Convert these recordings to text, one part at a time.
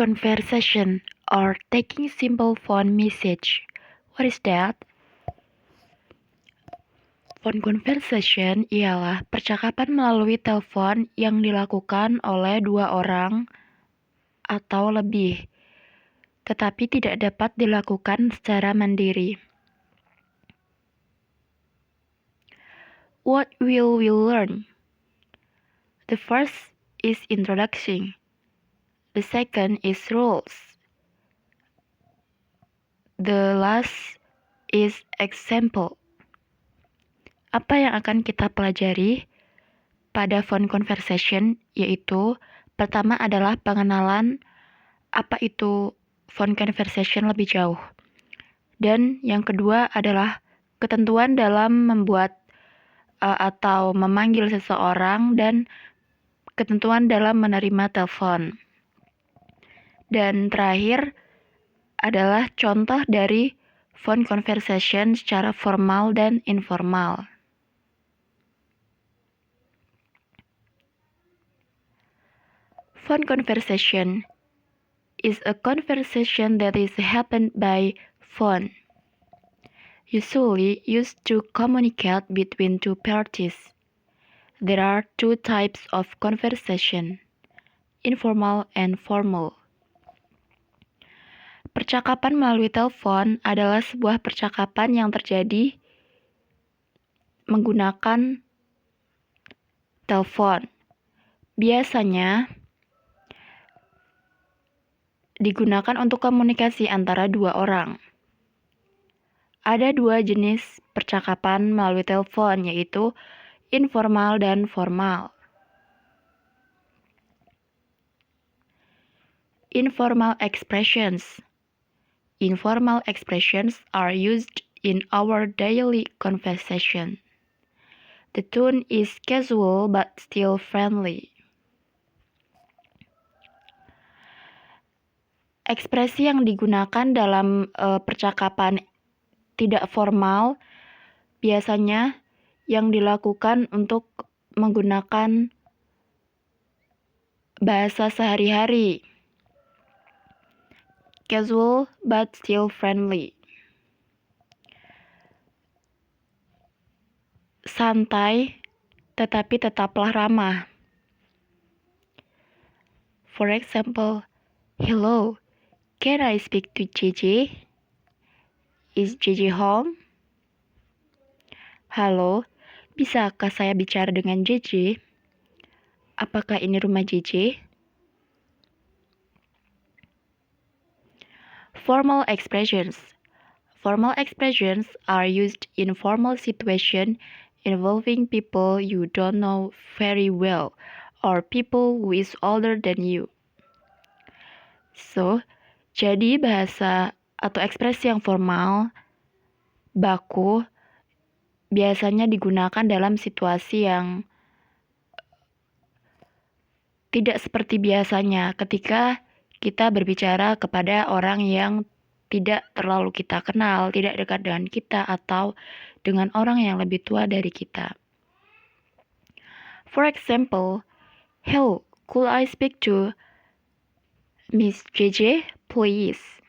conversation or taking simple phone message. What is that? Phone conversation ialah percakapan melalui telepon yang dilakukan oleh dua orang atau lebih, tetapi tidak dapat dilakukan secara mandiri. What will we learn? The first is introduction. The second is rules. The last is example. Apa yang akan kita pelajari pada phone conversation yaitu pertama adalah pengenalan apa itu phone conversation lebih jauh. Dan yang kedua adalah ketentuan dalam membuat atau memanggil seseorang dan ketentuan dalam menerima telepon. Dan terakhir adalah contoh dari phone conversation secara formal dan informal. Phone conversation is a conversation that is happened by phone, usually used to communicate between two parties. There are two types of conversation, informal and formal. Percakapan melalui telepon adalah sebuah percakapan yang terjadi menggunakan telepon. Biasanya digunakan untuk komunikasi antara dua orang. Ada dua jenis percakapan melalui telepon, yaitu informal dan formal. Informal expressions. Informal expressions are used in our daily conversation. The tone is casual but still friendly. Ekspresi yang digunakan dalam percakapan tidak formal biasanya yang dilakukan untuk menggunakan bahasa sehari-hari. Casual but still friendly. Santai tetapi tetaplah ramah. For example, hello, can I speak to JJ? Is JJ home? Halo, bisakah saya bicara dengan JJ? Apakah ini rumah JJ? Formal expressions. Formal expressions are used in formal situation involving people you don't know very well or people who is older than you. So, jadi bahasa atau ekspresi yang formal, baku, biasanya digunakan dalam situasi yang tidak seperti biasanya ketika kita berbicara kepada orang yang tidak terlalu kita kenal, tidak dekat dengan kita, atau dengan orang yang lebih tua dari kita. For example, hello, could I speak to Miss JJ, please?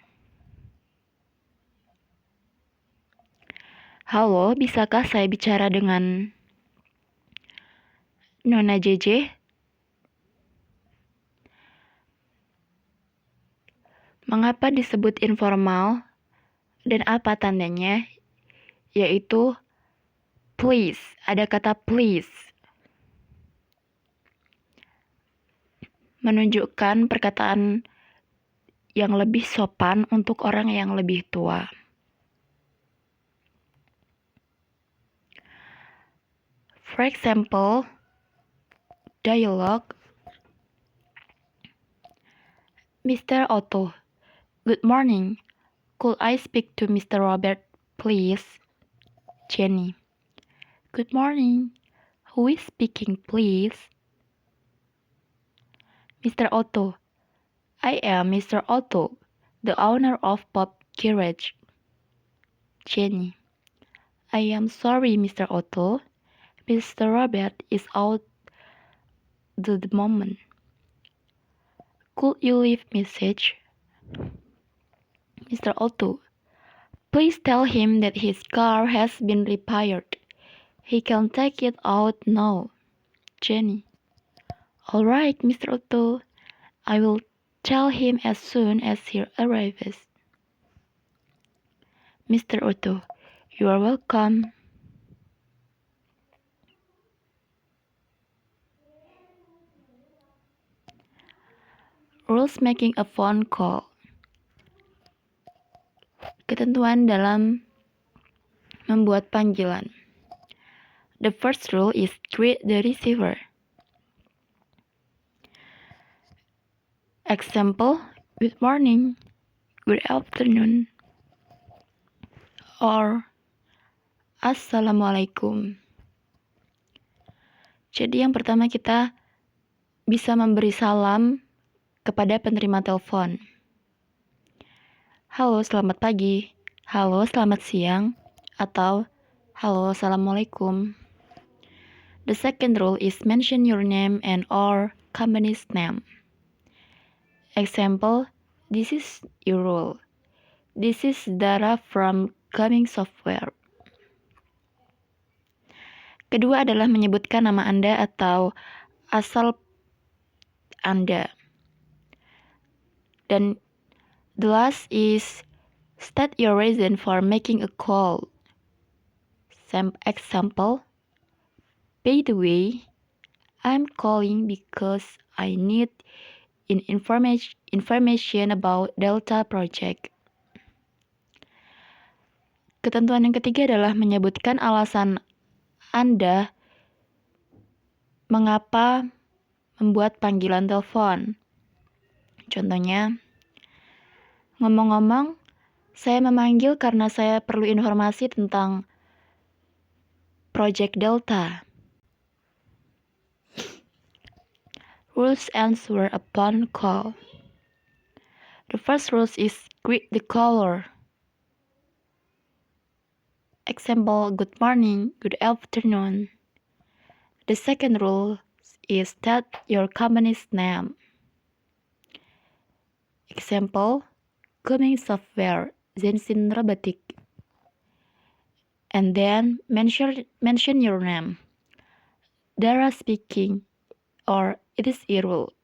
Halo, bisakah saya bicara dengan Nona JJ? Mengapa disebut informal dan apa tandanya? Yaitu please, ada kata please. Menunjukkan perkataan yang lebih sopan untuk orang yang lebih tua. For example, dialogue. Mr. Otto, good morning. Could I speak to Mr. Robert, please? Jenny, good morning. Who is speaking, please? Mr. Otto, I am Mr. Otto, the owner of Pop Garage. Jenny, I am sorry, Mr. Otto. Mr. Robert is out at the moment. Could you leave message? Mr. Otto, please tell him that his car has been repaired. He can take it out now. Jenny, all right, Mr. Otto. I will tell him as soon as he arrives. Mr. Otto, you are welcome. Rules making a phone call. Ketentuan dalam membuat panggilan. The first rule is greet the receiver. Example, good morning, good afternoon, or assalamualaikum. Jadi yang pertama kita bisa memberi salam kepada penerima telepon. Halo, selamat pagi. Halo, selamat siang. Atau halo, assalamualaikum. The second rule is mention your name and or company's name. Example, this is your role. This is data from Coming Software. Kedua adalah menyebutkan nama Anda atau asal Anda. Dan the last is state your reason for making a call. Example, by the way, I'm calling because I need information about Delta Project. Ketentuan yang ketiga adalah menyebutkan alasan Anda mengapa membuat panggilan telepon. Contohnya, ngomong-ngomong, saya memanggil karena saya perlu informasi tentang Project Delta. Rules answer upon call. The first rule is greet the caller. Example, good morning, good afternoon. The second rule is state your company's name. Example, Coming Software, Zensin Robotic. And then mention your name. Dara speaking, or it is Irul.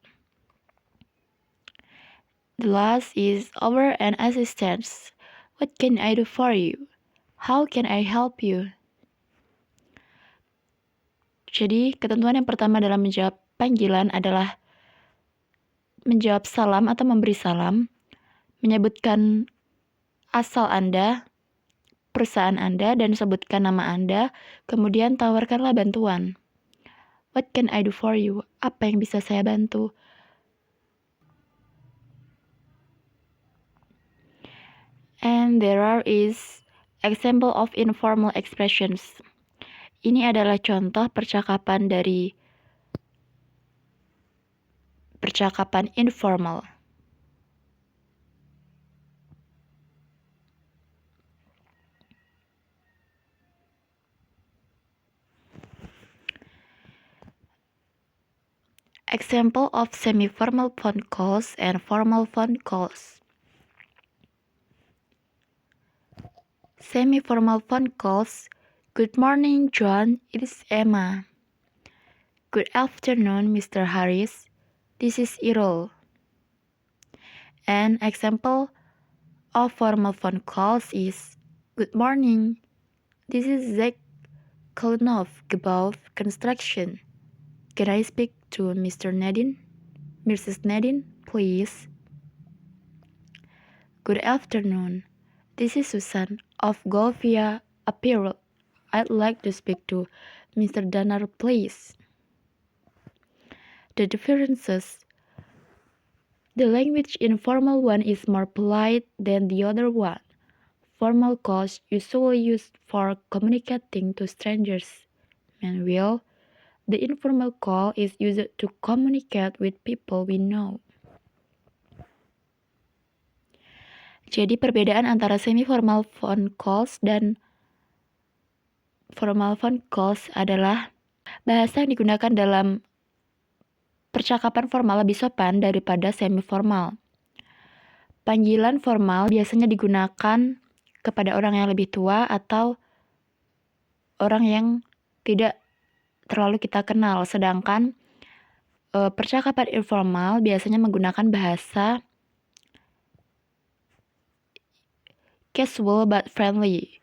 The last is over and assistance. What can I do for you? How can I help you? Jadi, ketentuan yang pertama dalam menjawab panggilan adalah menjawab salam atau memberi salam, menyebutkan asal Anda, perusahaan Anda, dan sebutkan nama Anda, kemudian tawarkanlah bantuan. What can I do for you? Apa yang bisa saya bantu? And there is example of informal expressions. Ini adalah contoh percakapan dari percakapan informal. Example of semi-formal phone calls and formal phone calls. Semi-formal phone calls. Good morning, John. It is Emma. Good afternoon, Mr. Harris. This is Irul. An example of formal phone calls is, good morning. This is Zach calling off about construction. Can I speak to Mr. Nadine? Mrs. Nadine, please. Good afternoon. This is Susan of Golfia Apparel. I'd like to speak to Mr. Danar, please. The differences. The language in formal one is more polite than the other one. Formal calls usually used for communicating to strangers. Meanwhile, the informal call is used to communicate with people we know. Jadi perbedaan antara semi-formal phone calls dan formal phone calls adalah bahasa yang digunakan dalam Percakapan formal lebih sopan daripada semi-formal. Panggilan formal biasanya digunakan kepada orang yang lebih tua atau orang yang tidak terlalu kita kenal, sedangkan percakapan informal biasanya menggunakan bahasa casual but friendly.